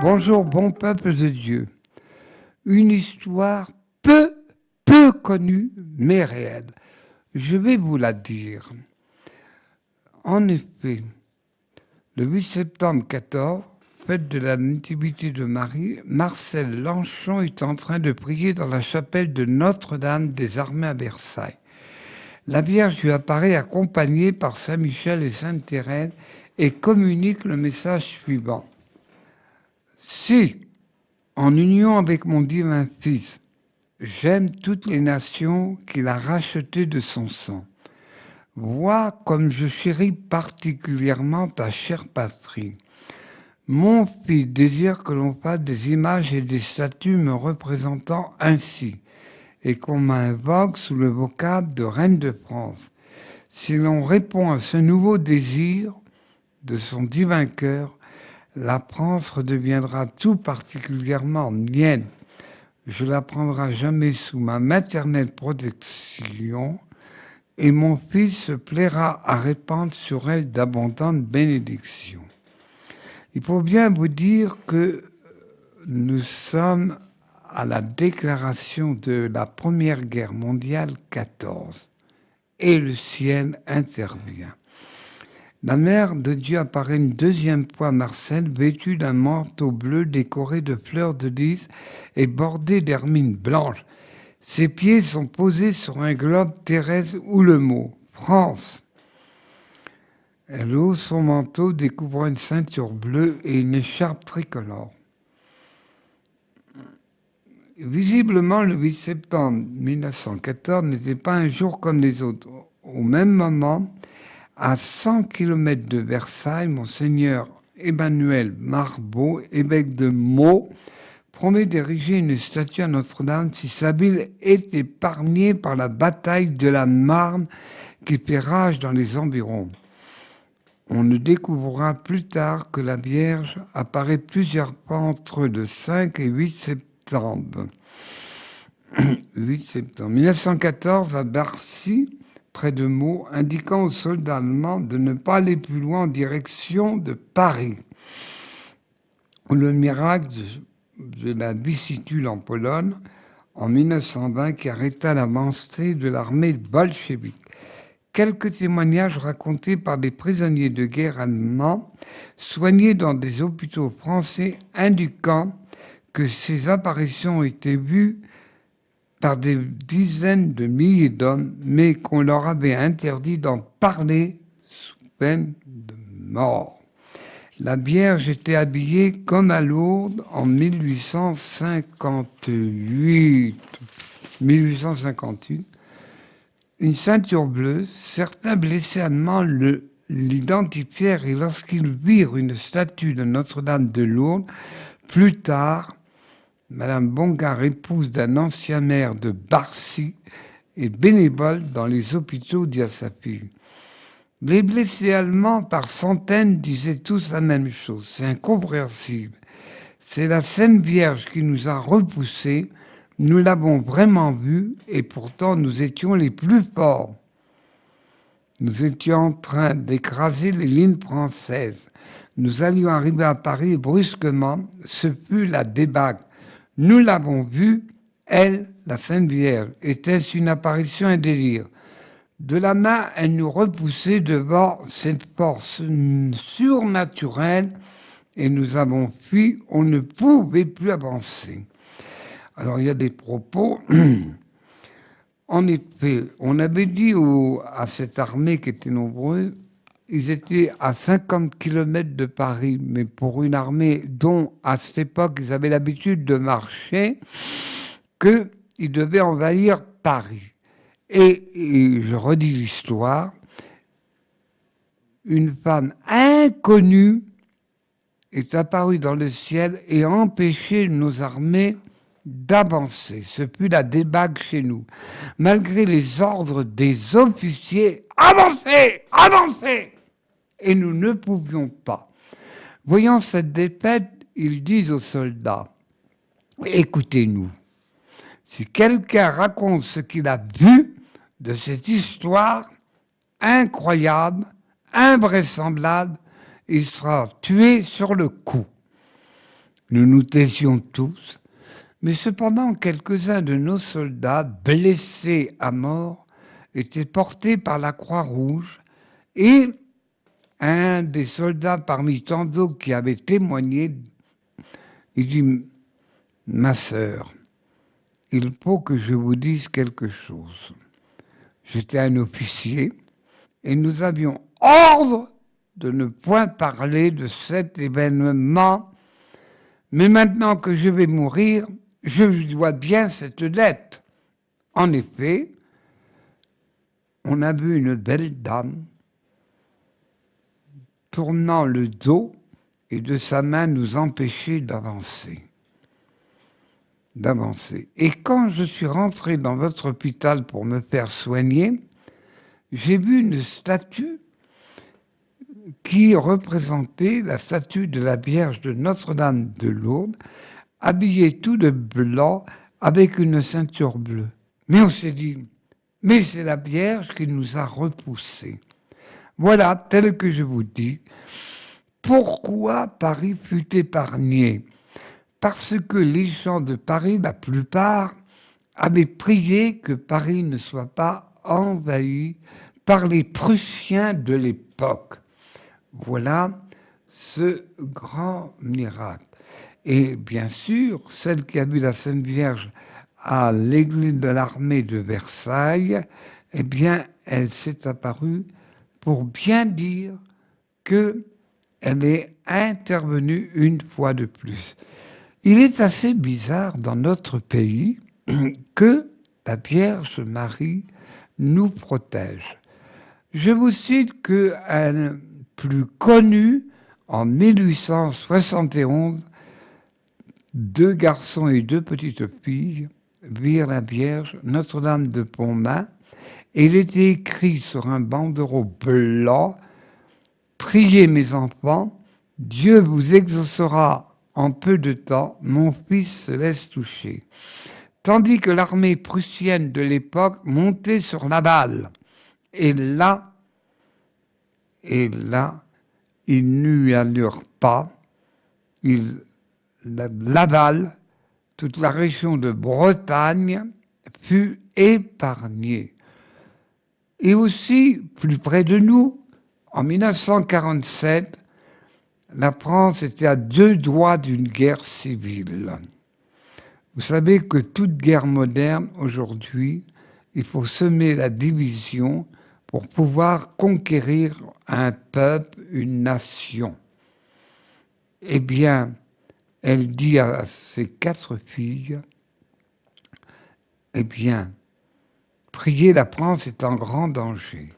Bonjour, bon peuple de Dieu. Une histoire peu connue, mais réelle. Je vais vous la dire. En effet, le 8 septembre 14, fête de la Nativité de Marie, Marcel Lanchon est en train de prier dans la chapelle de Notre-Dame des Armées à Versailles. La Vierge lui apparaît accompagnée par Saint Michel et Sainte Thérèse et communique le message suivant. Si, en union avec mon divin Fils, j'aime toutes les nations qu'il a rachetées de son sang. Vois comme je chéris particulièrement ta chère patrie. Mon fils désire que l'on fasse des images et des statues me représentant ainsi, et qu'on m'invoque sous le vocable de reine de France. Si l'on répond à ce nouveau désir de son divin cœur, la France redeviendra tout particulièrement mienne. Je la prendrai jamais sous ma maternelle protection, et mon Fils se plaira à répandre sur elle d'abondantes bénédictions. Il faut bien vous dire que nous sommes à la déclaration de la Première Guerre mondiale 14 et le ciel intervient. La mère de Dieu apparaît une deuxième fois à Marcel, vêtue d'un manteau bleu décoré de fleurs de lys et bordé d'hermines blanches. Ses pieds sont posés sur un globe terrestre où le mot « France ». Elle hausse son manteau, découvrant une ceinture bleue et une écharpe tricolore. Visiblement, le 8 septembre 1914 n'était pas un jour comme les autres. Au même moment, à 100 km de Versailles, Monseigneur Emmanuel Marbeau, évêque de Meaux, promet d'ériger une statue à Notre-Dame si sa ville est épargnée par la bataille de la Marne qui fait rage dans les environs. On ne découvrira plus tard que la Vierge apparaît plusieurs fois entre le 5 et 8 septembre. 8 septembre 1914, à Darcy, près de Meaux, indiquant aux soldats allemands de ne pas aller plus loin en direction de Paris. Le miracle de la vicissitude en Pologne, en 1920, qui arrêta l'avancée de l'armée bolchevique. Quelques témoignages racontés par des prisonniers de guerre allemands soignés dans des hôpitaux français indiquant que ces apparitions ont été vues par des dizaines de milliers d'hommes, mais qu'on leur avait interdit d'en parler sous peine de mort. La Vierge était habillée comme à Lourdes en 1858. Une ceinture bleue, certains blessés allemands l'identifièrent et lorsqu'ils virent une statue de Notre-Dame de Lourdes, plus tard, Madame Bongard, épouse d'un ancien maire de Barcy, et bénévole dans les hôpitaux, dit à sa fille. Les blessés allemands par centaines disaient tous la même chose. C'est incompréhensible. C'est la Sainte Vierge qui nous a repoussés. Nous l'avons vraiment vue et pourtant nous étions les plus forts. Nous étions en train d'écraser les lignes françaises. Nous allions arriver à Paris et brusquement, ce fut la débâcle. Nous l'avons vue, elle, la Sainte Vierge. Était-ce une apparition, un délire? De la main, elle nous repoussait devant cette force surnaturelle et nous avons fui, on ne pouvait plus avancer. Alors il y a des propos. En effet, on avait dit à cette armée qui était nombreuse, ils étaient à 50 km de Paris, mais pour une armée dont à cette époque ils avaient l'habitude de marcher, qu'ils devaient envahir Paris. Et je redis l'histoire, une femme inconnue est apparue dans le ciel et a empêché nos armées d'avancer. Ce fut la débâcle chez nous. Malgré les ordres des officiers, avancez, avancez! Et nous ne pouvions pas. Voyant cette défaite, ils disent aux soldats, écoutez-nous, si quelqu'un raconte ce qu'il a vu de cette histoire incroyable, invraisemblable, il sera tué sur le coup. Nous nous taisions tous, mais cependant quelques-uns de nos soldats, blessés à mort, étaient portés par la Croix-Rouge et un des soldats parmi tant d'autres qui avait témoigné, il dit « Ma sœur, il faut que je vous dise quelque chose. J'étais un officier et nous avions ordre de ne point parler de cet événement, mais maintenant que je vais mourir, je lui dois bien cette dette. » En effet, on a vu une belle dame tournant le dos et de sa main nous empêcher d'avancer. Et quand je suis rentré dans votre hôpital pour me faire soigner, j'ai vu une statue qui représentait la statue de la Vierge de Notre-Dame de Lourdes, habillée tout de blanc avec une ceinture bleue. Mais on s'est dit, mais c'est la Vierge qui nous a repoussés. Voilà, tel que je vous dis, pourquoi Paris fut épargné. Parce que les gens de Paris, la plupart, avaient prié que Paris ne soit pas envahi par les Prussiens de l'époque. Voilà ce grand miracle. Et bien sûr, celle qui a vu la Sainte Vierge à l'église de l'armée de Versailles, eh bien, elle s'est apparue pour bien dire qu'elle est intervenue une fois de plus. Il est assez bizarre dans notre pays que la Vierge Marie nous protège. Je vous cite qu'un plus connu, en 1871, 2 garçons et 2 petites filles virent la Vierge Notre-Dame de Pontmain, et il était écrit sur un bandeau blanc « Priez mes enfants, Dieu vous exaucera en peu de temps, mon fils se laisse toucher. » Tandis que l'armée prussienne de l'époque montait sur Laval. Et là, ils n'y allurent pas. Laval, toute la région de Bretagne, fut épargnée. Et aussi, plus près de nous, en 1947, la France était à 2 doigts d'une guerre civile. Vous savez que toute guerre moderne, aujourd'hui, il faut semer la division pour pouvoir conquérir un peuple, une nation. Eh bien, elle dit à ses 4 filles, eh bien, priez, la France est en grand danger.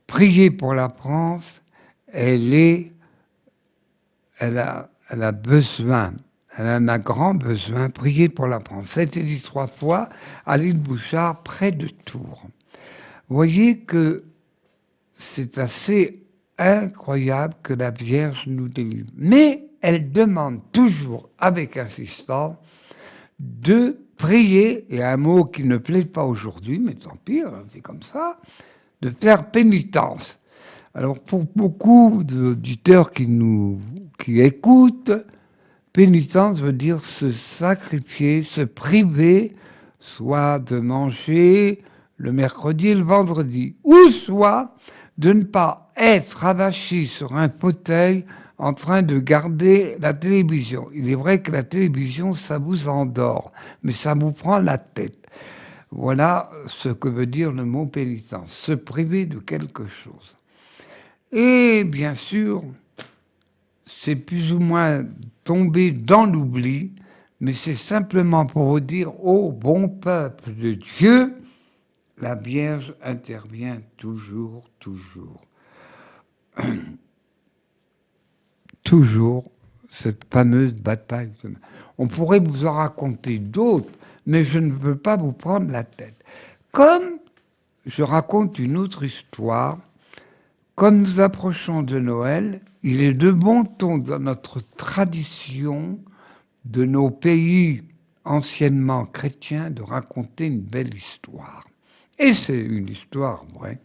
Priez pour la France, elle a besoin, elle en a grand besoin, priez pour la France. Ça a été dit 3 fois à l'île Bouchard, près de Tours. Vous voyez que c'est assez incroyable que la Vierge nous délivre. Mais elle demande toujours, avec insistance, de prier, et un mot qui ne plaît pas aujourd'hui, mais tant pis, c'est comme ça, de faire pénitence. Alors pour beaucoup d'auditeurs qui écoutent, pénitence veut dire se sacrifier, se priver, soit de manger le mercredi et le vendredi, ou soit de ne pas être avachi sur un fauteuil en train de garder la télévision. Il est vrai que la télévision, ça vous endort, mais ça vous prend la tête. Voilà ce que veut dire le mot pénitence, se priver de quelque chose. Et bien sûr, c'est plus ou moins tombé dans l'oubli, mais c'est simplement pour vous dire, ô bon peuple de Dieu, la Vierge intervient toujours, toujours. Toujours cette fameuse bataille. On pourrait vous en raconter d'autres, mais je ne veux pas vous prendre la tête. Comme je raconte une autre histoire, comme nous approchons de Noël, il est de bon ton dans notre tradition de nos pays anciennement chrétiens de raconter une belle histoire. Et c'est une histoire vraie.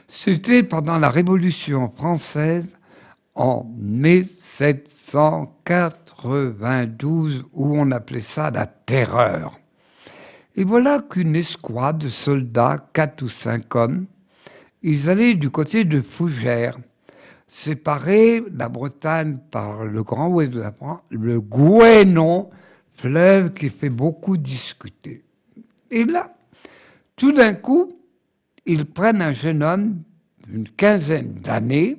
C'était pendant la Révolution française en 1789. 92 où on appelait ça la terreur. Et voilà qu'une escouade de soldats, 4 ou 5 hommes, ils allaient du côté de Fougères, séparer la Bretagne par le grand ouest de la France, le Gouesnon, fleuve qui fait beaucoup discuter. Et là, tout d'un coup, ils prennent un jeune homme d'une quinzaine d'années,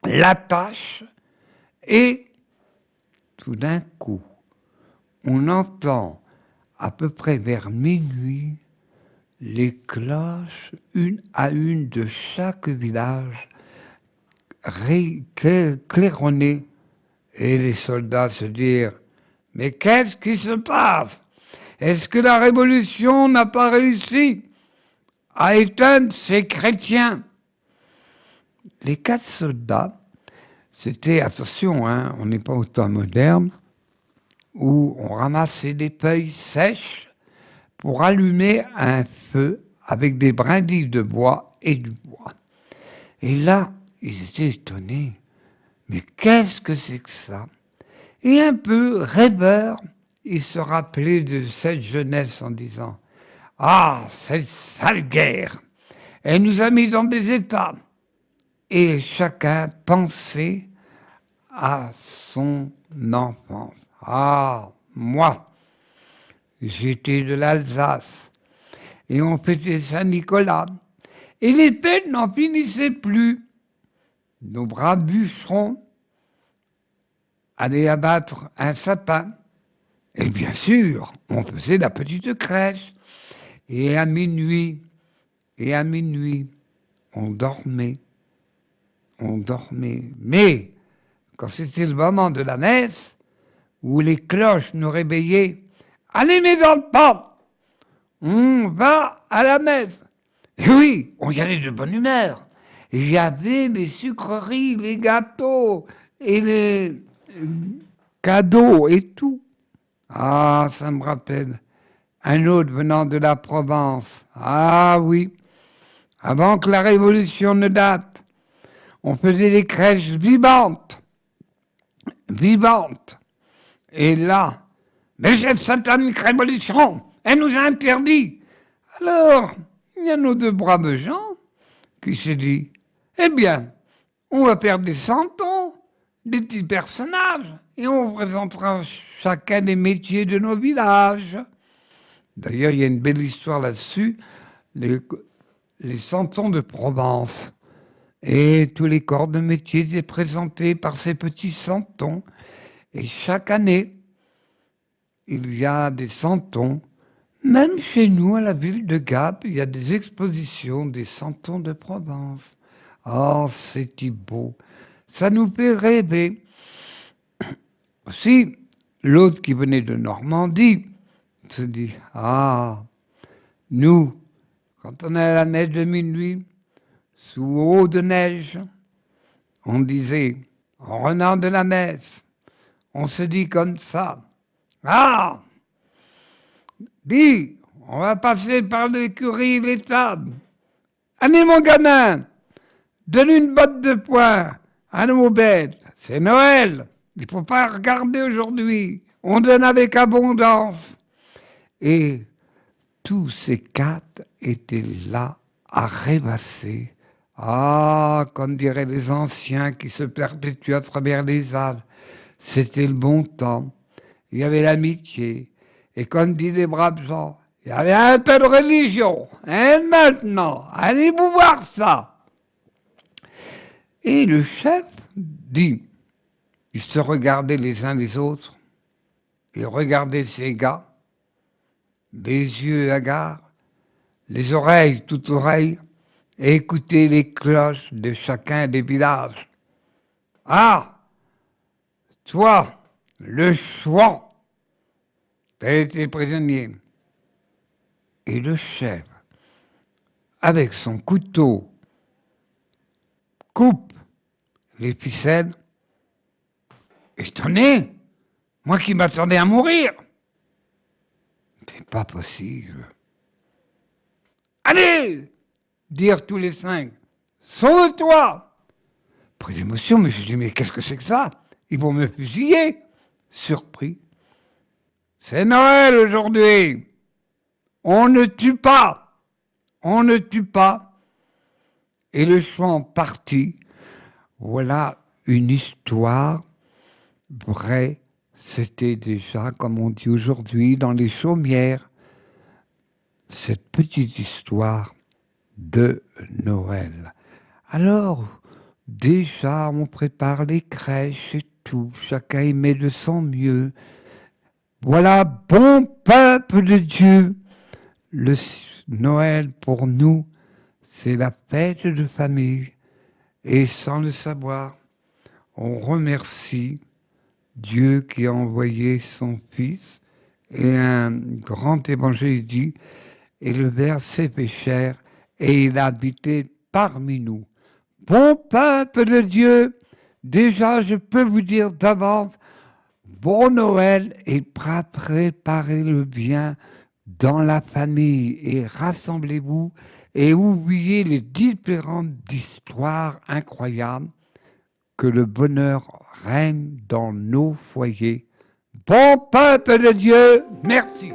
l'attachent, et tout d'un coup, on entend à peu près vers minuit les cloches, une à une de chaque village, claironner, et les soldats se dire « Mais qu'est-ce qui se passe? Est-ce que la Révolution n'a pas réussi à éteindre ces chrétiens ?» Les 4 soldats, c'était, attention, hein, on n'est pas au temps moderne, où on ramassait des feuilles sèches pour allumer un feu avec des brindilles de bois et du bois. Et là, ils étaient étonnés. Mais qu'est-ce que c'est que ça? Et un peu rêveurs, ils se rappelaient de cette jeunesse en disant « Ah, cette sale guerre, elle nous a mis dans des états !» Et chacun pensait à son enfance. « Ah, moi, j'étais de l'Alsace, et on fêtait Saint-Nicolas, et les fêtes n'en finissaient plus. Nos braves bûcherons allaient abattre un sapin, et bien sûr, on faisait la petite crèche, et à minuit, on dormait. Mais quand c'était le moment de la messe, où les cloches nous réveillaient, « Allez mes enfants, on va à la messe !» Et oui, on y allait de bonne humeur. Il y avait les sucreries, les gâteaux, et les cadeaux et tout. Ah, ça me rappelle un autre venant de la Provence. Ah oui, avant que la Révolution ne date, on faisait des crèches vivantes. Et là, mais cette satanique révolution, elle nous a interdit. Alors, il y a nos 2 braves gens qui se disent, eh bien, on va faire des santons, des petits personnages, et on présentera chacun des métiers de nos villages. D'ailleurs, il y a une belle histoire là-dessus, les santons de Provence. Et tous les corps de métier étaient présentés par ces petits santons. Et chaque année, il y a des santons. Même chez nous, à la ville de Gap, il y a des expositions des santons de Provence. Oh, c'est beau. Ça nous fait rêver. Aussi, l'autre qui venait de Normandie se dit, ah, nous, quand on est à la neige de minuit, sous haut de neige, on disait, en renard de la messe, on se dit comme ça, ah, dis, on va passer par l'écurie et l'étable. Allez mon gamin, donne une botte de foin à nos bêtes, c'est Noël, il ne faut pas regarder aujourd'hui, on donne avec abondance. Et tous ces 4 étaient là à rêvasser. Ah, comme diraient les anciens qui se perpétuent à travers les âges, c'était le bon temps, il y avait l'amitié, et comme disent les braves gens, il y avait un peu de religion, et maintenant, allez-vous voir ça. Et le chef dit, ils se regardaient les uns les autres, ils regardaient ces gars, les yeux hagards, les oreilles toutes oreilles, et écoutaient les cloches de chacun des villages. Ah, toi, le Chouan, t'as été prisonnier. Et le chef, avec son couteau, coupe les ficelles. Étonné, moi qui m'attendais à mourir. C'est pas possible. Allez, dirent tous les 5, sauve-toi. Pris d'émotion, mais je dis, mais qu'est-ce que c'est que ça? Ils vont me fusiller. surpris. C'est Noël aujourd'hui. On ne tue pas. On ne tue pas. Et le chant partit. Voilà une histoire vraie. C'était déjà, comme on dit aujourd'hui, dans les chaumières, cette petite histoire de Noël. Alors, déjà, on prépare les crèches et tout. Chacun y met de son mieux. Voilà, bon peuple de Dieu. Le Noël, pour nous, c'est la fête de famille. Et sans le savoir, on remercie Dieu qui a envoyé son Fils. Et un grand évangile dit, et le Verbe s'est fait chair, et il a habité parmi nous. Bon peuple de Dieu, déjà je peux vous dire d'avance, bon Noël, et préparez le bien dans la famille et rassemblez-vous et oubliez les différentes histoires incroyables, que le bonheur règne dans nos foyers. Bon peuple de Dieu, merci.